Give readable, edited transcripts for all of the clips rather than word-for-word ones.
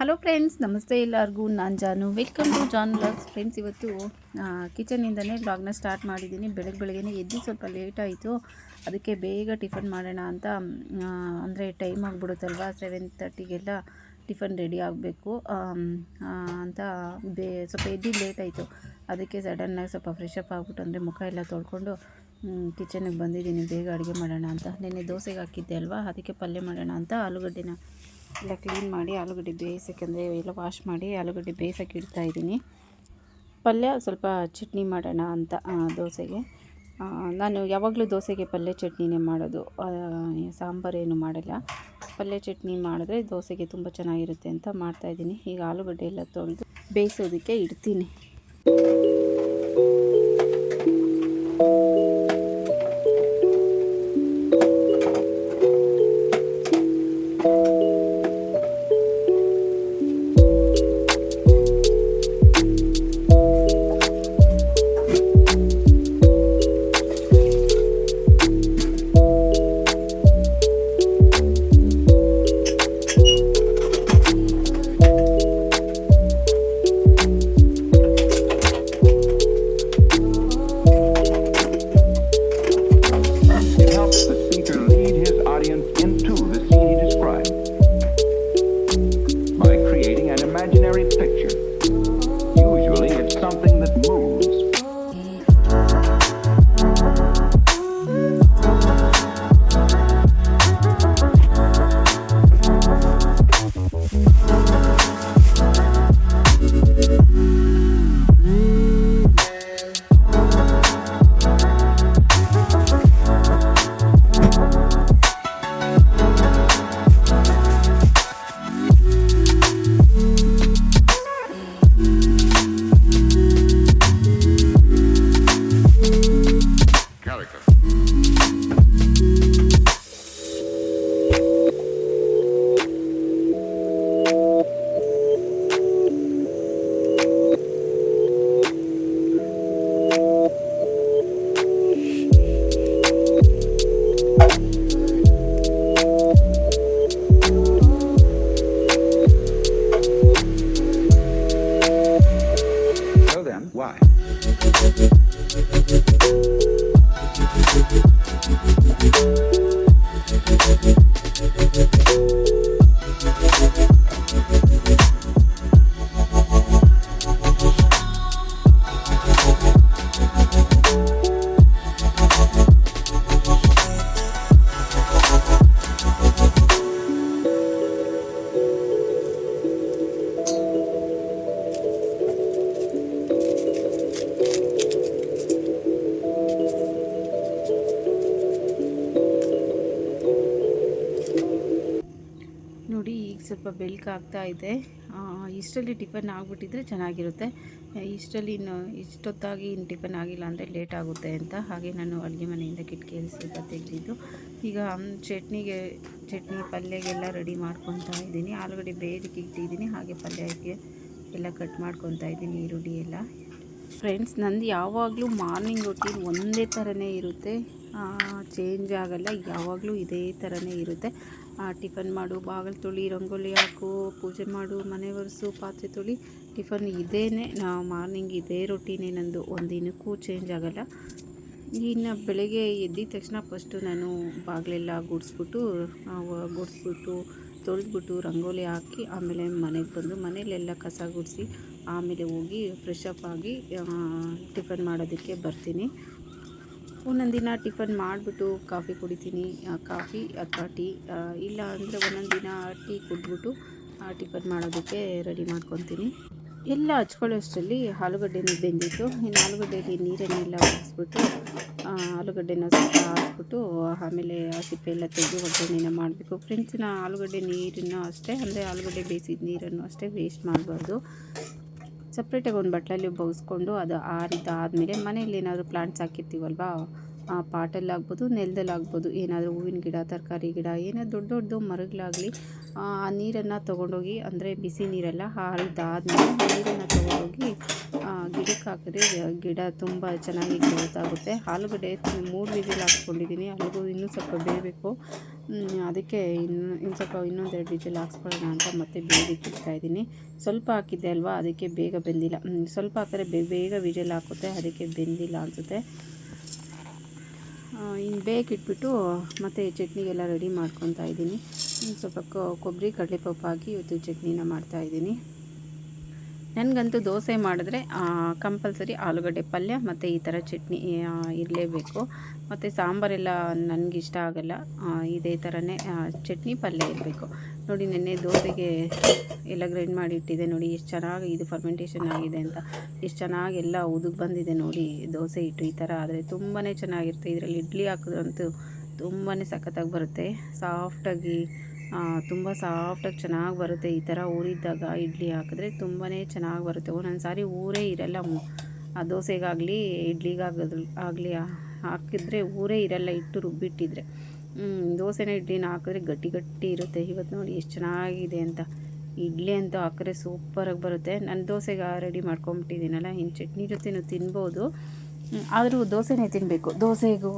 Hello friends, ನಮಸ್ತೆ ಎಲ್ಲರಿಗೂ. ನಾನು Jaanu. Welcome to Jaan vlogs. Friends, ಇವತ್ತು ಕಿಚನಿಂದನೇ ವ್ಲಾಗ್ನ ಸ್ಟಾರ್ಟ್ ಮಾಡಿದ್ದೀನಿ. ಬೆಳಗ್ಗೆನೇ ಎದ್ದು ಸ್ವಲ್ಪ ಲೇಟ್ ಆಯಿತು. ಅದಕ್ಕೆ ಬೇಗ ಟಿಫನ್ ಮಾಡೋಣ ಅಂತ, ಅಂದರೆ ಟೈಮ್ ಆಗಿಬಿಡುತ್ತಲ್ವ, 7:30ಗೆಲ್ಲ ಟಿಫನ್ ರೆಡಿ ಆಗಬೇಕು ಅಂತ ಸ್ವಲ್ಪ ಎದ್ದು ಲೇಟ್ ಆಯಿತು. ಅದಕ್ಕೆ ಸಡನ್ನಾಗಿ ಸ್ವಲ್ಪ ಫ್ರೆಶ್ ಅಪ್ ಆಗಿಬಿಟ್ಟು, ಅಂದರೆ ಮುಖ ಎಲ್ಲ ತೊಳ್ಕೊಂಡು ಕಿಚನಿಗೆ ಬಂದಿದ್ದೀನಿ ಬೇಗ ಅಡುಗೆ ಮಾಡೋಣ ಅಂತ. ನೆನ್ನೆ ದೋಸೆಗೆ ಹಾಕಿದ್ದೆ ಅಲ್ವಾ, ಅದಕ್ಕೆ ಪಲ್ಯ ಮಾಡೋಣ ಅಂತ ಆಲೂಗಡ್ಡೆನ ಎಲ್ಲ ಕ್ಲೀನ್ ಮಾಡಿ ಆಲೂಗಡ್ಡೆ ಬೇಯಿಸೋಕ್ಕೆ, ಅಂದರೆ ಎಲ್ಲ ವಾಶ್ ಮಾಡಿ ಆಲೂಗಡ್ಡೆ ಬೇಯಿಸೋಕ್ಕೆ ಇಡ್ತಾಯಿದ್ದೀನಿ. ಪಲ್ಯ ಸ್ವಲ್ಪ ಚಟ್ನಿ ಮಾಡೋಣ ಅಂತ ದೋಸೆಗೆ. ನಾನು ಯಾವಾಗಲೂ ದೋಸೆಗೆ ಪಲ್ಯ ಚಟ್ನಿನೇ ಮಾಡೋದು, ಸಾಂಬಾರೇನು ಮಾಡಲ್ಲ. ಪಲ್ಯ ಚಟ್ನಿ ಮಾಡಿದ್ರೆ ದೋಸೆಗೆ ತುಂಬ ಚೆನ್ನಾಗಿರುತ್ತೆ ಅಂತ ಮಾಡ್ತಾಯಿದ್ದೀನಿ. ಈಗ ಆಲೂಗಡ್ಡೆ ಎಲ್ಲ ತೊಳೆದು ಬೇಯಿಸೋದಕ್ಕೆ ಇಡ್ತೀನಿ. Why? ನೋಡಿ, ಈಗ ಸ್ವಲ್ಪ ಬೆಳಕಾಗ್ತಾ ಇದೆ. ಇಷ್ಟರಲ್ಲಿ ಟಿಫನ್ ಆಗಿಬಿಟ್ಟಿದ್ರೆ ಚೆನ್ನಾಗಿರುತ್ತೆ. ಇಷ್ಟರಲ್ಲಿ ಇಷ್ಟೊತ್ತಾಗಿ ಟಿಫನ್ ಆಗಿಲ್ಲ ಅಂದರೆ ಲೇಟ್ ಆಗುತ್ತೆ ಅಂತ ಹಾಗೆ ನಾನು ಅಡುಗೆ ಮನೆಯಿಂದ ಕಿಟಕಿಯಲ್ಲಿ ಸ್ವಲ್ಪ ತೆಗೆದಿದ್ದು. ಈಗ ಚಟ್ನಿ ಪಲ್ಯಗೆಲ್ಲ ರೆಡಿ ಮಾಡ್ಕೊತಾ ಇದ್ದೀನಿ. ಆಲೂಗಡ್ಡೆ ಬೇಯೋದಕ್ಕೆ ಇಟ್ಟಿದ್ದೀನಿ, ಹಾಗೆ ಪಲ್ಯಕ್ಕೆ ಎಲ್ಲ ಕಟ್ ಮಾಡ್ಕೊತಾ ಇದ್ದೀನಿ, ಈರುಳ್ಳಿ ಎಲ್ಲ. ಫ್ರೆಂಡ್ಸ್, ನಂದು ಯಾವಾಗಲೂ ಮಾರ್ನಿಂಗ್ ರೊಟೀನ್ ಒಂದೇ ಥರನೇ ಇರುತ್ತೆ, ಚೇಂಜ್ ಆಗಲ್ಲ. ಯಾವಾಗಲೂ ಇದೇ ಥರನೇ ಇರುತ್ತೆ. ಟಿಫನ್ ಮಾಡು, ಬಾಗಿಲು ತೊಳಿ, ರಂಗೋಲಿ ಹಾಕು, ಪೂಜೆ ಮಾಡು, ಮನೆ ಒರೆಸು, ಪಾತ್ರೆ ತೊಳಿ, ಟಿಫನ್ ಇದೇನೇ. ಮಾರ್ನಿಂಗ್ ಇದೇ ರೊಟೀನೇ ನಂದು, ಒಂದಿನಕ್ಕೂ ಚೇಂಜ್ ಆಗಲ್ಲ. ಇನ್ನು ಬೆಳಗ್ಗೆ ಎದ್ದಿದ ತಕ್ಷಣ ಫಸ್ಟು ನಾನು ಬಾಗಿಲೆಲ್ಲ ಗುಡಿಸ್ಬಿಟ್ಟು ತೊಳೆದ್ಬಿಟ್ಟು ರಂಗೋಲಿ ಹಾಕಿ ಆಮೇಲೆ ಮನೆಗೆ ಬಂದು ಮನೇಲೆಲ್ಲ ಕಸ ಗುಡಿಸಿ ಆಮೇಲೆ ಹೋಗಿ ಫ್ರೆಶ್ ಅಪ್ ಆಗಿ ಟಿಫನ್ ಮಾಡೋದಕ್ಕೆ ಬರ್ತೀನಿ. ಒಂದೊಂದು ದಿನ ಟಿಫನ್ ಮಾಡಿಬಿಟ್ಟು ಕಾಫಿ ಕುಡಿತೀನಿ, ಕಾಫಿ ಅಥವಾ ಟೀ, ಇಲ್ಲ ಅಂದರೆ ಒಂದೊಂದು ದಿನ ಟೀ ಕುಡಿದ್ಬಿಟ್ಟು ಟಿಫನ್ ಮಾಡೋದಕ್ಕೆ ರೆಡಿ ಮಾಡ್ಕೊತೀನಿ. ಎಲ್ಲ ಹಚ್ಕೊಳ್ಳೋಷ್ಟರಲ್ಲಿ ಆಲೂಗಡ್ಡೆನೂ ಬೆಂದಿತ್ತು. ಇನ್ನು ಆಲೂಗಡ್ಡೆಯಲ್ಲಿ ನೀರನ್ನೆಲ್ಲ ಒರೆಸ್ಬಿಟ್ಟು ಆಲೂಗಡ್ಡೆನ ಸ್ವಲ್ಪ ಹಾಕ್ಬಿಟ್ಟು ಆಮೇಲೆ ಆ ಸಿಪ್ಪೆ ಎಲ್ಲ ತೆಗೆದು ಒಗ್ಗರಣೆನ ಮಾಡಬೇಕು. ಫ್ರೆಂಡ್ಸ್, ಆಲೂಗಡ್ಡೆ ನೀರನ್ನು ಅಷ್ಟೇ, ಅಂದರೆ ಆಲೂಗಡ್ಡೆ ಬೇಯಿಸಿದ ನೀರನ್ನು ಅಷ್ಟೇ ವೇಸ್ಟ್ ಮಾಡಬಾರ್ದು. ಸಪ್ರೇಟಾಗಿ ಒಂದು ಬಟ್ಲಲ್ಲಿ ಬಗ್ಸ್ಕೊಂಡು ಅದು ಆರಿದ್ದಾದಮೇಲೆ ಮನೇಲಿ ಏನಾದರೂ ಪ್ಲಾಂಟ್ಸ್ ಹಾಕಿರ್ತೀವಲ್ವ, ಪಾಟಲ್ಲಾಗ್ಬೋದು, ನೆಲದಲ್ಲಾಗ್ಬೋದು, ಏನಾದರೂ ಹೂವಿನ ಗಿಡ, ತರಕಾರಿ ಗಿಡ, ಏನೇ ದೊಡ್ಡ ದೊಡ್ಡದು ಮರಗಳಾಗಲಿ ಆ ನೀರನ್ನು ತೊಗೊಂಡೋಗಿ, ಅಂದರೆ ಬಿಸಿ ನೀರೆಲ್ಲ ಆರಿದ್ದಾದ್ಮೇಲೆ ನೀರನ್ನು ತೊಗೊಂಡೋಗಿ ಗಿಡಕ್ಕೆ ಹಾಕಿದ್ರೆ ಗಿಡ ತುಂಬ ಚೆನ್ನಾಗಿ ಗ್ರೋತ್ ಆಗುತ್ತೆ. ಆಲೂಗಡ್ಡೆ 3 ವಿಸಿಲ್ ಹಾಕ್ಸ್ಕೊಂಡಿದ್ದೀನಿ. ಅಲ್ಲಿಗೂ ಇನ್ನೂ ಸ್ವಲ್ಪ ಬೇಯಬೇಕು. ಅದಕ್ಕೆ ಇನ್ನು ಸ್ವಲ್ಪ ಇನ್ನೊಂದೆರಡು ವಿಸಿಲ್ ಹಾಕ್ಸ್ಕೊಳ್ಳೋಣ ಅಂತ ಮತ್ತೆ ಬೇಯೋದಕ್ಕೆ ಇಡ್ತಾಯಿದ್ದೀನಿ. ಸ್ವಲ್ಪ ಹಾಕಿದ್ದೆ ಅಲ್ವಾ, ಅದಕ್ಕೆ ಬೇಗ ಬೆಂದಿಲ್ಲ. ಸ್ವಲ್ಪ ಹಾಕಿದ್ರೆ ಬೇಗ ವಿಸಿಲ್ ಹಾಕುತ್ತೆ, ಅದಕ್ಕೆ ಬೆಂದಿಲ್ಲ ಅನಿಸುತ್ತೆ. ಇನ್ನು ಬೇಗ ಇಟ್ಬಿಟ್ಟು ಮತ್ತು ಚಟ್ನಿಗೆಲ್ಲ ರೆಡಿ ಮಾಡ್ಕೊತಾ ಇದ್ದೀನಿ. ಸ್ವಲ್ಪ ಕೊಬ್ಬರಿ ಕಡಲೆಪಪ್ಪು ಹಾಕಿ ಇವತ್ತು ಚಟ್ನಿನ ಮಾಡ್ತಾಯಿದ್ದೀನಿ. ನನಗಂತೂ ದೋಸೆ ಮಾಡಿದ್ರೆ ಕಂಪಲ್ಸರಿ ಆಲೂಗಡ್ಡೆ ಪಲ್ಯ ಮತ್ತು ಈ ಥರ ಚಟ್ನಿ ಇರಲೇಬೇಕು. ಮತ್ತು ಸಾಂಬಾರೆಲ್ಲ ನನಗಿಷ್ಟ ಆಗಲ್ಲ. ಇದೇ ಥರನೇ ಚಟ್ನಿ ಪಲ್ಯ ಇರಬೇಕು. ನೋಡಿ, ನೆನ್ನೆ ದೋಸೆಗೆ ಎಲ್ಲ ಗ್ರೈಂಡ್ ಮಾಡಿ ಇಟ್ಟಿದೆ. ನೋಡಿ ಎಷ್ಟು ಚೆನ್ನಾಗಿ ಇದು ಫರ್ಮೆಂಟೇಷನ್ ಆಗಿದೆ ಅಂತ, ಎಷ್ಟು ಚೆನ್ನಾಗಿ ಎಲ್ಲ ಉದುಗ್ ಬಂದಿದೆ ನೋಡಿ. ದೋಸೆ ಹಿಟ್ಟು ಈ ಥರ ಆದರೆ ತುಂಬಾ ಚೆನ್ನಾಗಿರುತ್ತೆ. ಇದರಲ್ಲಿ ಇಡ್ಲಿ ಹಾಕಿದ್ರಂತೂ ತುಂಬಾ ಸಖತ್ತಾಗಿ ಬರುತ್ತೆ. ಸಾಫ್ಟಾಗಿ ತುಂಬ ಸಾಫ್ಟಾಗಿ ಚೆನ್ನಾಗಿ ಬರುತ್ತೆ. ಈ ಥರ ಊರಿದ್ದಾಗ ಇಡ್ಲಿ ಹಾಕಿದ್ರೆ ತುಂಬಾ ಚೆನ್ನಾಗಿ ಬರುತ್ತೆ. ಒಂದೊಂದು ಸಾರಿ ಊರೇ ಇರಲ್ಲ. ಆ ದೋಸೆಗಾಗಲಿ ಇಡ್ಲಿಗಾಗಲಿ ಹಾಕಿದ್ರೆ ಊರೇ ಇರಲ್ಲ, ಹಿಟ್ಟು ರುಬ್ಬಿಟ್ಟಿದ್ರೆ. ದೋಸೆನ ಇಡ್ಲಿನ ಹಾಕಿದ್ರೆ ಗಟ್ಟಿ ಗಟ್ಟಿ ಇರುತ್ತೆ. ಇವತ್ತು ನೋಡಿ ಎಷ್ಟು ಚೆನ್ನಾಗಿದೆ ಅಂತ. ಇಡ್ಲಿ ಅಂತೂ ಹಾಕಿದ್ರೆ ಸೂಪರಾಗಿ ಬರುತ್ತೆ. ನಾನು ದೋಸೆಗೆ ರೆಡಿ ಮಾಡ್ಕೊಂಬಿಟ್ಟಿದ್ದೀನಲ್ಲ, ಇನ್ನು ಚಟ್ನಿ ಜೊತೆನೂ ತಿನ್ಬೋದು. ಆದರೂ ದೋಸೆನೇ ತಿನ್ನಬೇಕು, ದೋಸೆಗೂ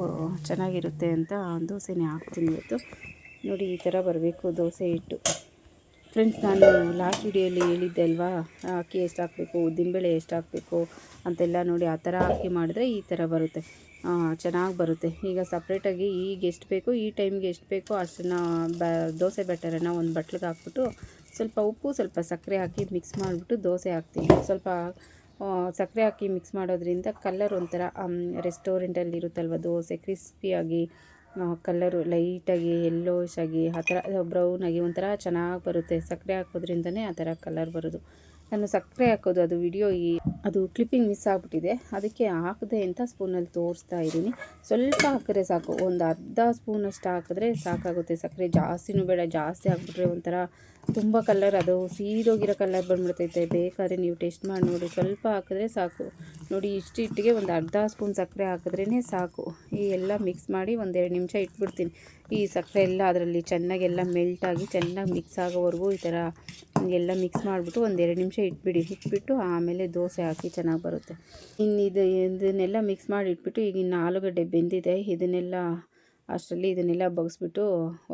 ಚೆನ್ನಾಗಿರುತ್ತೆ ಅಂತ ದೋಸೆನೇ ಹಾಕ್ತೀನಿ ಇವತ್ತು. ನೋಡಿ ಈ ಥರ ಬರಬೇಕು ದೋಸೆ ಹಿಟ್ಟು. ಫ್ರೆಂಡ್ಸ್, ನಾನು ಲಾಸ್ಟ್ ವಿಡಿಯೋಲಿ ಹೇಳಿದ್ದೆ ಅಲ್ವಾ, ಅಕ್ಕಿ ಎಷ್ಟು ಹಾಕಬೇಕು, ಉದ್ದಿನಬೇಳೆ ಎಷ್ಟು ಹಾಕಬೇಕು ಅಂತೆಲ್ಲ. ನೋಡಿ ಆ ಥರ ಹಾಕಿ ಮಾಡಿದ್ರೆ ಈ ಥರ ಬರುತ್ತೆ, ಚೆನ್ನಾಗಿ ಬರುತ್ತೆ. ಈಗ ಸಪ್ರೇಟಾಗಿ ಈಗ ಎಷ್ಟು ಬೇಕು, ಈ ಟೈಮ್ಗೆ ಎಷ್ಟು ಬೇಕೋ ಅಷ್ಟನ್ನು ದೋಸೆ ಬ್ಯಾಟರನ್ನು ಒಂದು ಬಟ್ಲಿಗೆ ಹಾಕ್ಬಿಟ್ಟು ಸ್ವಲ್ಪ ಉಪ್ಪು ಸ್ವಲ್ಪ ಸಕ್ಕರೆ ಹಾಕಿ ಮಿಕ್ಸ್ ಮಾಡಿಬಿಟ್ಟು ದೋಸೆ ಹಾಕ್ತೀನಿ. ಸ್ವಲ್ಪ ಸಕ್ಕರೆ ಹಾಕಿ ಮಿಕ್ಸ್ ಮಾಡೋದ್ರಿಂದ ಕಲರ್ ಒಂಥರ ರೆಸ್ಟೋರೆಂಟಲ್ಲಿ ಇರುತ್ತಲ್ವ ದೋಸೆ, ಕ್ರಿಸ್ಪಿಯಾಗಿ ಕಲ್ಲರು ಲೈಟಾಗಿ ಯೆಲ್ಲೋಶ್ ಆಗಿ ಆ ಥರ ಬ್ರೌನಾಗಿ ಒಂಥರ ಚೆನ್ನಾಗಿ ಬರುತ್ತೆ. ಸಕ್ಕರೆ ಹಾಕೋದ್ರಿಂದನೇ ಆ ಥರ ಕಲರ್ ಬರೋದು. ನಾನು ಸಕ್ಕರೆ ಹಾಕೋದು ಅದು ವಿಡಿಯೋ ಅದು ಕ್ಲಿಪ್ಪಿಂಗ್ ಮಿಸ್ ಆಗಿಬಿಟ್ಟಿದೆ, ಅದಕ್ಕೆ ಹಾಕದೆ ಅಂತ ಸ್ಪೂನಲ್ಲಿ ತೋರಿಸ್ತಾ ಇದ್ದೀನಿ. ಸ್ವಲ್ಪ ಹಾಕಿದ್ರೆ ಸಾಕು, ಒಂದು ಅರ್ಧ ಸ್ಪೂನಷ್ಟು ಹಾಕಿದ್ರೆ ಸಾಕಾಗುತ್ತೆ. ಸಕ್ಕರೆ ಜಾಸ್ತಿನೂ ಬೇಡ, ಜಾಸ್ತಿ ಹಾಕ್ಬಿಟ್ರೆ ಒಂಥರ ತುಂಬ ಕಲರ್ ಅದು ಸೀದೋಗಿರೋ ಕಲರ್ ಬಂದ್ಬಿಡ್ತೈತೆ. ಬೇಕಾದ್ರೆ ನೀವು ಟೇಸ್ಟ್ ಮಾಡಿ ನೋಡಿ, ಸ್ವಲ್ಪ ಹಾಕಿದ್ರೆ ಸಾಕು. ನೋಡಿ ಇಷ್ಟು ಹಿಟ್ಟಿಗೆ ಒಂದು ಅರ್ಧ ಸ್ಪೂನ್ ಸಕ್ಕರೆ ಹಾಕಿದ್ರೇ ಸಾಕು. ಈ ಎಲ್ಲ ಮಿಕ್ಸ್ ಮಾಡಿ ಒಂದೆರಡು ನಿಮಿಷ ಇಟ್ಬಿಡ್ತೀನಿ. ಈ ಸಕ್ಕರೆ ಎಲ್ಲ ಅದರಲ್ಲಿ ಚೆನ್ನಾಗೆಲ್ಲ ಮೆಲ್ಟಾಗಿ ಚೆನ್ನಾಗಿ ಮಿಕ್ಸ್ ಆಗೋವರೆಗೂ ಈ ಥರ ಎಲ್ಲ ಮಿಕ್ಸ್ ಮಾಡಿಬಿಟ್ಟು ಒಂದೆರಡು ನಿಮಿಷ ಇಟ್ಬಿಟ್ಟು ಆಮೇಲೆ ದೋಸೆ ಹಾಕಿ ಚೆನ್ನಾಗಿ ಬರುತ್ತೆ. ಇನ್ನು ಇದನ್ನೆಲ್ಲ ಮಿಕ್ಸ್ ಮಾಡಿ ಇಟ್ಬಿಟ್ಟು ಈಗ ಇನ್ನು ಆಲೂಗಡ್ಡೆ ಬೆಂದಿದೆ, ಇದನ್ನೆಲ್ಲ ಬಗ್ಸ್ಬಿಟ್ಟು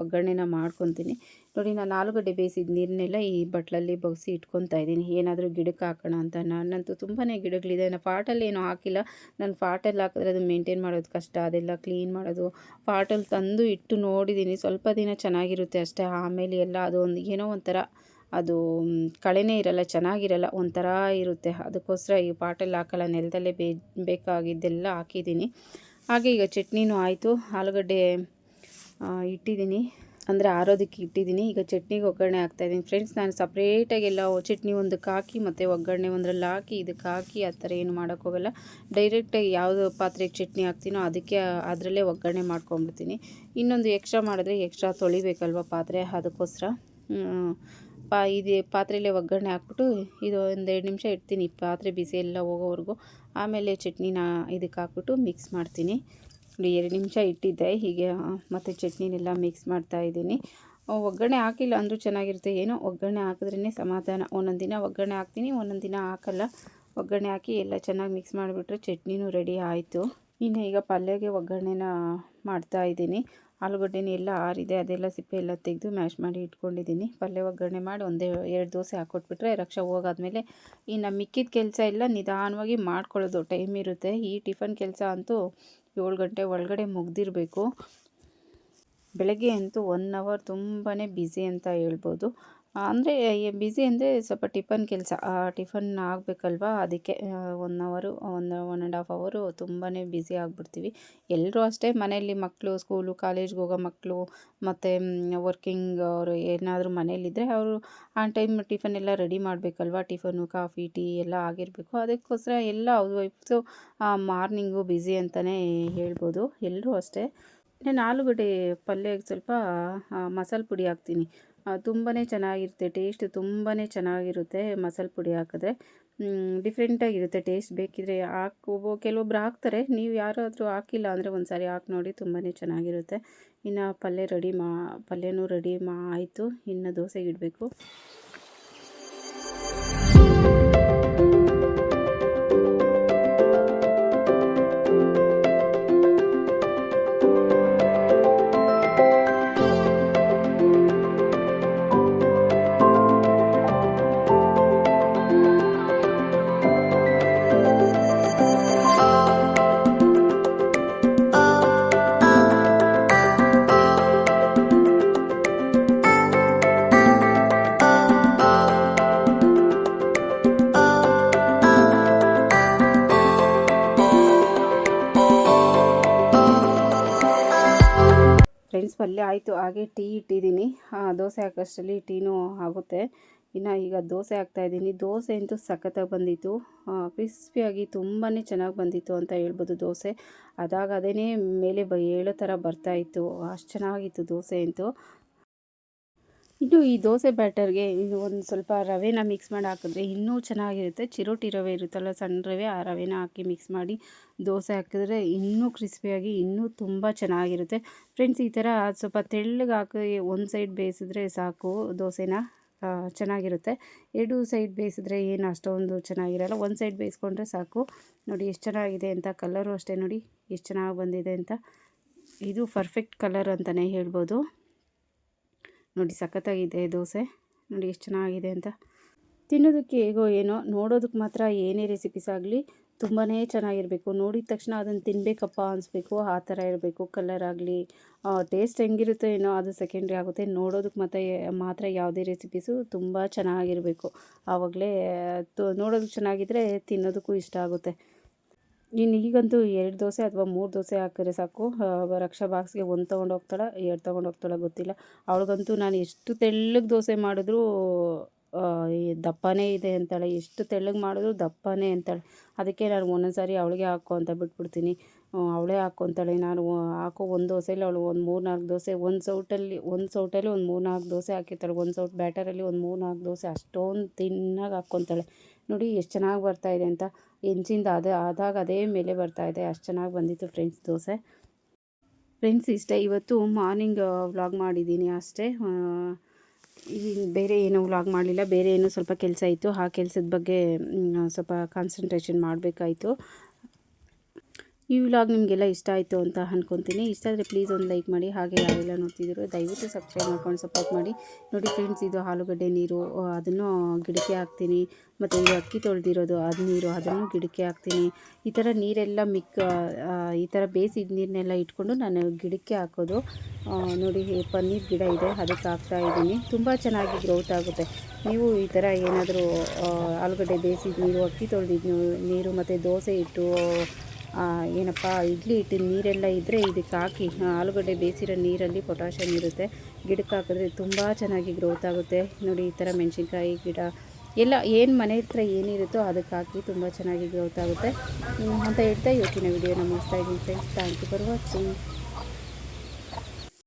ಒಗ್ಗರಣೆನ ಮಾಡ್ಕೊತೀನಿ. ನೋಡಿ, ನಾನು ಆಲೂಗಡ್ಡೆ ಬೇಯಿಸಿದ ನೀರನ್ನೆಲ್ಲ ಈ ಬಟ್ಲಲ್ಲಿ ಬಗ್ಸಿ ಇಟ್ಕೊತಾ ಇದ್ದೀನಿ, ಏನಾದರೂ ಗಿಡಕ್ಕೆ ಹಾಕೋಣ ಅಂತ. ನನ್ನಂತೂ ತುಂಬಾ ಗಿಡಗಳಿದೆ. ನಾನು ಪಾಟಲ್ಲಿ ಏನೂ ಹಾಕಿಲ್ಲ. ನಾನು ಪಾಟಲ್ಲಿ ಹಾಕಿದ್ರೆ ಅದು ಮೇಂಟೈನ್ ಮಾಡೋದು ಕಷ್ಟ, ಅದೆಲ್ಲ ಕ್ಲೀನ್ ಮಾಡೋದು. ಪಾಟಲ್ಲಿ ತಂದು ಇಟ್ಟು ನೋಡಿದ್ದೀನಿ, ಸ್ವಲ್ಪ ದಿನ ಚೆನ್ನಾಗಿರುತ್ತೆ ಅಷ್ಟೇ. ಆಮೇಲೆ ಎಲ್ಲ ಅದು ಏನೋ ಒಂಥರ ಅದು ಕಳೆನೇ ಇರಲ್ಲ, ಚೆನ್ನಾಗಿರಲ್ಲ, ಒಂಥರ ಇರುತ್ತೆ. ಅದಕ್ಕೋಸ್ಕರ ಈ ಪಾಟಲ್ಲಿ ಹಾಕಲ್ಲ, ನೆಲದಲ್ಲೇ ಬೇಕಾಗಿದ್ದೆಲ್ಲ ಹಾಕಿದ್ದೀನಿ. ಹಾಗೆ ಈಗ ಚಟ್ನಿನೂ ಆಯಿತು, ಆಲೂಗಡ್ಡೆ ಇಟ್ಟಿದ್ದೀನಿ, ಅಂದರೆ ಆರೋದಕ್ಕೆ ಇಟ್ಟಿದ್ದೀನಿ. ಈಗ ಚಟ್ನಿಗೆ ಒಗ್ಗರಣೆ ಹಾಕ್ತಾಯಿದ್ದೀನಿ. ಫ್ರೆಂಡ್ಸ್, ನಾನು ಸಪ್ರೇಟಾಗೆಲ್ಲ ಚಟ್ನಿ ಒಂದಕ್ಕೆ ಹಾಕಿ ಮತ್ತು ಒಗ್ಗರಣೆ ಒಂದರಲ್ಲಿ ಹಾಕಿ ಇದಕ್ಕೆ ಹಾಕಿ ಆ ಥರ ಏನು ಮಾಡೋಕ್ಕೋಗಲ್ಲ. ಡೈರೆಕ್ಟಾಗಿ ಯಾವುದು ಪಾತ್ರೆಗೆ ಚಟ್ನಿ ಹಾಕ್ತೀನೋ ಅದಕ್ಕೆ ಅದರಲ್ಲೇ ಒಗ್ಗರಣೆ ಮಾಡ್ಕೊಂಬಿಡ್ತೀನಿ. ಇನ್ನೊಂದು ಎಕ್ಸ್ಟ್ರಾ ಮಾಡಿದ್ರೆ ಎಕ್ಸ್ಟ್ರಾ ತೊಳಿಬೇಕಲ್ವ ಪಾತ್ರೆ, ಅದಕ್ಕೋಸ್ಕರ ಇದು ಪಾತ್ರೆಯಲ್ಲೇ ಒಗ್ಗರಣೆ ಹಾಕ್ಬಿಟ್ಟು ಇದು ಒಂದೆರಡು ನಿಮಿಷ ಇಡ್ತೀನಿ, ಪಾತ್ರೆ ಬಿಸಿ ಎಲ್ಲ ಹೋಗೋವರೆಗೂ. ಆಮೇಲೆ ಚಟ್ನಿನ ಇದಕ್ಕೆ ಹಾಕ್ಬಿಟ್ಟು ಮಿಕ್ಸ್ ಮಾಡ್ತೀನಿ. 2 ನಿಮಿಷ ಇಟ್ಟಿದ್ದೆ, ಹೀಗೆ ಮತ್ತು ಚಟ್ನಿನೆಲ್ಲ ಮಿಕ್ಸ್ ಮಾಡ್ತಾಯಿದ್ದೀನಿ. ಒಗ್ಗರಣೆ ಹಾಕಿಲ್ಲ ಅಂದರೂ ಚೆನ್ನಾಗಿರುತ್ತೆ, ಏನೋ ಒಗ್ಗರಣೆ ಹಾಕಿದ್ರೇ ಸಮಾಧಾನ. ಒಂದೊಂದು ದಿನ ಒಗ್ಗರಣೆ ಹಾಕ್ತೀನಿ, ಒಂದೊಂದು ದಿನ ಹಾಕಲ್ಲ. ಒಗ್ಗರಣೆ ಹಾಕಿ ಎಲ್ಲ ಚೆನ್ನಾಗಿ ಮಿಕ್ಸ್ ಮಾಡಿಬಿಟ್ರೆ ಚಟ್ನಿನೂ ರೆಡಿ ಆಯಿತು. ಇನ್ನು ಈಗ ಪಲ್ಯಗೆ ಒಗ್ಗರಣೆನ ಮಾಡ್ತಾಯಿದ್ದೀನಿ. ಆಲೂಗಡ್ಡೆನ ಎಲ್ಲ ಆರಿದೆ, ಅದೆಲ್ಲ ಸಿಪ್ಪೆ ಎಲ್ಲ ತೆಗೆದು ಮ್ಯಾಶ್ ಮಾಡಿ ಇಟ್ಕೊಂಡಿದ್ದೀನಿ. ಪಲ್ಯ ಒಗ್ಗರಣೆ ಮಾಡಿ 2 ದೋಸೆ ಹಾಕ್ಕೊಟ್ಬಿಟ್ರೆ ರಕ್ಷಾ ಹೋಗಾದ್ಮೇಲೆ ಇನ್ನು ಮಿಕ್ಕಿದ ಕೆಲಸ ಎಲ್ಲ ನಿಧಾನವಾಗಿ ಮಾಡ್ಕೊಳ್ಳೋದು, ಟೈಮ್ ಇರುತ್ತೆ. ಈ ಟಿಫನ್ ಕೆಲಸ ಅಂತೂ 7 ಗಂಟೆ ಒಳಗಡೆ ಮುಗ್ದಿರಬೇಕು. ಬೆಳಗ್ಗೆ ಅಂತೂ 1 ಅವರ್ ತುಂಬಾ ಬ್ಯುಸಿ ಅಂತ ಹೇಳ್ಬೋದು. ಅಂದರೆ ಬ್ಯುಸಿ ಅಂದರೆ ಸ್ವಲ್ಪ ಟಿಫನ್ ಕೆಲಸ, ಟಿಫನ್ ಆಗಬೇಕಲ್ವಾ, ಅದಕ್ಕೆ 1 ಅವರು 1.5 ಅವರು ತುಂಬಾ ಬ್ಯುಸಿ ಆಗಿಬಿಡ್ತೀವಿ. ಎಲ್ಲರೂ ಅಷ್ಟೇ, ಮನೆಯಲ್ಲಿ ಮಕ್ಕಳು ಸ್ಕೂಲು ಕಾಲೇಜ್ಗೆ ಹೋಗೋ ಮಕ್ಕಳು ಮತ್ತು ವರ್ಕಿಂಗ್ ಅವರು ಏನಾದರೂ ಮನೇಲಿದ್ದರೆ ಅವರು ಆ ಟೈಮ್ ಟಿಫನ್ ಎಲ್ಲ ರೆಡಿ ಮಾಡಬೇಕಲ್ವ. ಟಿಫನು, ಕಾಫಿ, ಟೀ ಎಲ್ಲ ಆಗಿರಬೇಕು. ಅದಕ್ಕೋಸ್ಕರ ಎಲ್ಲ ಹೌಸ್ ವೈಫ್ಸು ಮಾರ್ನಿಂಗು ಬ್ಯುಸಿ ಅಂತಲೇ ಹೇಳ್ಬೋದು. ಎಲ್ಲರೂ ಅಷ್ಟೇ. ನಾನು ಆಲೂಗಡ್ಡೆ ಪಲ್ಯಕ್ಕೆ ಸ್ವಲ್ಪ ಮಸಾಲೆ ಪುಡಿ ಹಾಕ್ತೀನಿ. ತುಂಬಾ ಚೆನ್ನಾಗಿರುತ್ತೆ, ಟೇಸ್ಟ್ ತುಂಬಾ ಚೆನ್ನಾಗಿರುತ್ತೆ. ಮಸಾಲೆ ಪುಡಿ ಹಾಕಿದ್ರೆ ಡಿಫ್ರೆಂಟಾಗಿರುತ್ತೆ ಟೇಸ್ಟ್. ಬೇಕಿದ್ರೆ ಕೆಲವೊಬ್ರು ಹಾಕ್ತಾರೆ, ನೀವು ಯಾರಾದರೂ ಹಾಕಿಲ್ಲ ಅಂದರೆ ಒಂದು ಸಾರಿ ಹಾಕಿ ನೋಡಿ, ತುಂಬಾ ಚೆನ್ನಾಗಿರುತ್ತೆ. ಇನ್ನು ಪಲ್ಯನೂ ರೆಡಿ ಆಯಿತು. ಇನ್ನು ದೋಸೆಗೆ ಇಡಬೇಕು. ಫ್ರೆಂಡ್ಸ್, ಪಲ್ಯ ಆಯಿತು. ಹಾಗೆ ಟೀ ಇಟ್ಟಿದ್ದೀನಿ. ದೋಸೆ ಹಾಕೋಷ್ಟರಲ್ಲಿ ಟೀನೂ ಆಗುತ್ತೆ. ಇನ್ನು ಈಗ ದೋಸೆ ಹಾಕ್ತಾಯಿದ್ದೀನಿ. ದೋಸೆ ಅಂತೂ ಸಖತ್ತಾಗಿ ಬಂದಿತ್ತು, ಕ್ರಿಸ್ಪಿಯಾಗಿ ತುಂಬಾ ಚೆನ್ನಾಗಿ ಬಂದಿತ್ತು ಅಂತ ಹೇಳ್ಬೋದು. ದೋಸೆ ಅದೇ ಮೇಲೆ ಏಳೋ ಥರ ಬರ್ತಾಯಿತ್ತು, ಅಷ್ಟು ಚೆನ್ನಾಗಿತ್ತು ದೋಸೆ ಅಂತೂ. ಇನ್ನು ಈ ದೋಸೆ ಬ್ಯಾಟರ್ಗೆ ಇನ್ನು ಒಂದು ಸ್ವಲ್ಪ ರವೆನ ಮಿಕ್ಸ್ ಮಾಡಿ ಹಾಕಿದ್ರೆ ಇನ್ನೂ ಚೆನ್ನಾಗಿರುತ್ತೆ. ಚಿರೋಟಿ ರವೆ ಇರುತ್ತಲ್ಲ, ಸಣ್ಣ ರವೆ, ಆ ರವೆನ ಹಾಕಿ ಮಿಕ್ಸ್ ಮಾಡಿ ದೋಸೆ ಹಾಕಿದ್ರೆ ಇನ್ನೂ ಕ್ರಿಸ್ಪಿಯಾಗಿ ಇನ್ನೂ ತುಂಬ ಚೆನ್ನಾಗಿರುತ್ತೆ. ಫ್ರೆಂಡ್ಸ್, ಈ ಥರ ಸ್ವಲ್ಪ ತೆಳ್ಳಗೆ ಹಾಕಿ ಒಂದು ಸೈಡ್ ಬೇಯಿಸಿದ್ರೆ ಸಾಕು, ದೋಸೆನ ಚೆನ್ನಾಗಿರುತ್ತೆ. ಎರಡು ಸೈಡ್ ಬೇಯಿಸಿದ್ರೆ ಏನು ಅಷ್ಟೊಂದು ಚೆನ್ನಾಗಿರಲ್ಲ. ಒಂದು ಸೈಡ್ ಬೇಯಿಸ್ಕೊಂಡ್ರೆ ಸಾಕು. ನೋಡಿ ಎಷ್ಟು ಚೆನ್ನಾಗಿದೆ ಅಂತ. ಕಲರು ಅಷ್ಟೇ, ನೋಡಿ ಎಷ್ಟು ಚೆನ್ನಾಗಿ ಬಂದಿದೆ ಅಂತ. ಇದು ಪರ್ಫೆಕ್ಟ್ ಕಲರ್ ಅಂತಲೇ ಹೇಳ್ಬೋದು. ನೋಡಿ ಸಖತ್ತಾಗಿದೆ ದೋಸೆ, ನೋಡಿ ಎಷ್ಟು ಚೆನ್ನಾಗಿದೆ ಅಂತ. ತಿನ್ನೋದಕ್ಕೆ ಹೇಗೋ ಏನೋ, ನೋಡೋದಕ್ಕೆ ಮಾತ್ರ ಏನೇ ರೆಸಿಪೀಸ್ ಆಗಲಿ ತುಂಬಾ ಚೆನ್ನಾಗಿರಬೇಕು. ನೋಡಿದ ತಕ್ಷಣ ಅದನ್ನು ತಿನ್ನಬೇಕಪ್ಪ ಅನಿಸ್ಬೇಕು, ಆ ಥರ ಇರಬೇಕು. ಕಲರ್ ಆಗಲಿ, ಟೇಸ್ಟ್ ಹೆಂಗಿರುತ್ತೋ ಏನೋ ಅದು ಸೆಕೆಂಡ್ರಿ ಆಗುತ್ತೆ. ನೋಡೋದಕ್ಕೆ ಮಾತ್ರ ಯಾವುದೇ ರೆಸಿಪೀಸು ತುಂಬ ಚೆನ್ನಾಗಿರಬೇಕು. ಆವಾಗಲೇ ನೋಡೋದಕ್ಕೆ ಚೆನ್ನಾಗಿದ್ದರೆ ತಿನ್ನೋದಕ್ಕೂ ಇಷ್ಟ ಆಗುತ್ತೆ. ಇನ್ನು ಈಗಂತೂ 2 ದೋಸೆ ಅಥವಾ 3 ದೋಸೆ ಹಾಕಿದ್ರೆ ಸಾಕು. ರಕ್ಷಾ ಬಾಕ್ಸ್ಗೆ 1 ತೊಗೊಂಡು ಹೋಗ್ತಾಳೆ, 2 ತೊಗೊಂಡು ಹೋಗ್ತಾಳೆ ಗೊತ್ತಿಲ್ಲ. ಅವಳಿಗಂತೂ ನಾನು ಎಷ್ಟು ತೆಳ್ಳಗೆ ದೋಸೆ ಮಾಡಿದ್ರೂ ದಪ್ಪನೇ ಇದೆ ಅಂತಾಳೆ, ಎಷ್ಟು ತೆಳ್ಳಗೆ ಮಾಡಿದ್ರು ದಪ್ಪನೇ ಅಂತಾಳೆ. ಅದಕ್ಕೆ ನಾನು ಒಂದೊಂದು ಸಾರಿ ಅವಳಿಗೆ ಹಾಕೋ ಅಂತ ಬಿಟ್ಬಿಡ್ತೀನಿ. ಅವಳೇ ಹಾಕ್ಕೊತಾಳೆ. ನಾನು ಹಾಕೋ ಒಂದು ದೋಸೆಯಲ್ಲಿ ಅವಳು ಒಂದು 3-4 ದೋಸೆ, ಒಂದು ಸೌಟಲ್ಲಿ ಒಂದು 3-4 ದೋಸೆ ಹಾಕಿರ್ತಾಳೆ. ಒಂದು ಸೌಟ್ ಬ್ಯಾಟರಲ್ಲಿ ಒಂದು 3-4 ದೋಸೆ ಅಷ್ಟೊಂದು ತಿನ್ನಾಗಿ ಹಾಕ್ಕೊತಾಳೆ. ನೋಡಿ ಎಷ್ಟು ಚೆನ್ನಾಗಿ ಬರ್ತಾಯಿದೆ ಅಂತ. ಹೆಂಚಿಂದ ಆದಾಗ ಅದೇ ಮೇಲೆ ಬರ್ತಾಯಿದೆ, ಅಷ್ಟು ಚೆನ್ನಾಗಿ ಬಂದಿತ್ತು ಫ್ರೆಂಡ್ಸ್ ದೋಸೆ. ಫ್ರೆಂಡ್ಸ್, ಇಷ್ಟೇ ಇವತ್ತು ಮಾರ್ನಿಂಗ್ ವ್ಲಾಗ್ ಮಾಡಿದ್ದೀನಿ ಅಷ್ಟೇ. ಬೇರೆ ಏನೂ ವ್ಲಾಗ್ ಮಾಡಲಿಲ್ಲ. ಬೇರೆ ಏನೋ ಸ್ವಲ್ಪ ಕೆಲಸ ಇತ್ತು, ಆ ಕೆಲಸದ ಬಗ್ಗೆ ಸ್ವಲ್ಪ ಕಾನ್ಸಂಟ್ರೇಷನ್ ಮಾಡಬೇಕಾಯಿತು. ಈ ವ್ಲಾಗ್ ನಿಮಗೆಲ್ಲ ಇಷ್ಟ ಆಯಿತು ಅಂತ ಅಂದ್ಕೊತೀನಿ. ಇಷ್ಟ ಆದರೆ ಪ್ಲೀಸ್ ಒಂದು ಲೈಕ್ ಮಾಡಿ. ಹಾಗೆ ಯಾರೆಲ್ಲ ನೋಡ್ತಿದ್ರು ದಯವಿಟ್ಟು ಸಬ್ಸ್ಕ್ರೈಬ್ ಮಾಡ್ಕೊಂಡು ಸಪೋರ್ಟ್ ಮಾಡಿ. ನೋಡಿ ಫ್ರೆಂಡ್ಸ್, ಇದು ಆಲೂಗಡ್ಡೆ ನೀರು, ಅದನ್ನು ಗಿಡಕ್ಕೆ ಹಾಕ್ತೀನಿ. ಮತ್ತು ಇದು ಅಕ್ಕಿ ತೊಳೆದಿರೋದು ಅದು ನೀರು, ಅದನ್ನು ಗಿಡಕ್ಕೆ ಹಾಕ್ತೀನಿ. ಈ ಥರ ನೀರೆಲ್ಲ ಈ ಥರ ಬೇಯಿಸಿದ ನೀರನ್ನೆಲ್ಲ ಇಟ್ಕೊಂಡು ನಾನು ಗಿಡಕ್ಕೆ ಹಾಕೋದು. ನೋಡಿ ಪನ್ನೀರ್ ಗಿಡ ಇದೆ, ಅದಕ್ಕೆ ಹಾಕ್ತಾಯಿದ್ದೀನಿ. ತುಂಬ ಚೆನ್ನಾಗಿ ಗ್ರೋತ್ ಆಗುತ್ತೆ. ನೀವು ಈ ಥರ ಏನಾದರೂ ಆಲೂಗಡ್ಡೆ ಬೇಯಿಸಿದ ನೀರು, ಅಕ್ಕಿ ತೊಳೆದಿದ್ದು ನೀರು ಮತ್ತು ದೋಸೆ ಹಿಟ್ಟು, ಇಡ್ಲಿ ಹಿಟ್ಟಿನ ನೀರೆಲ್ಲ ಇದ್ದರೆ ಇದಕ್ಕೆ ಹಾಕಿ. ಆಲೂಗಡ್ಡೆ ಬೇಯಿಸಿರೋ ನೀರಲ್ಲಿ ಪೊಟ್ಯಾಷಿಯಮ್ ಇರುತ್ತೆ, ಗಿಡಕ್ಕೆ ಹಾಕಿದ್ರೆ ತುಂಬ ಚೆನ್ನಾಗಿ ಗ್ರೋತ್ ಆಗುತ್ತೆ. ನೋಡಿ ಈ ಥರ ಮೆಣಸಿನ್ಕಾಯಿ ಗಿಡ ಎಲ್ಲ ಏನು ಮನೆ ಹತ್ರ ಏನಿರುತ್ತೋ ಅದಕ್ಕೆ ಹಾಕಿ ತುಂಬ ಚೆನ್ನಾಗಿ ಗ್ರೋತ್ ಆಗುತ್ತೆ ಅಂತ ಹೇಳ್ತಾ ಇವತ್ತಿನ ವಿಡಿಯೋನ ಮುಗಿಸ್ತಾ ಇದ್ದೀನಿ friends. Thank you for watching.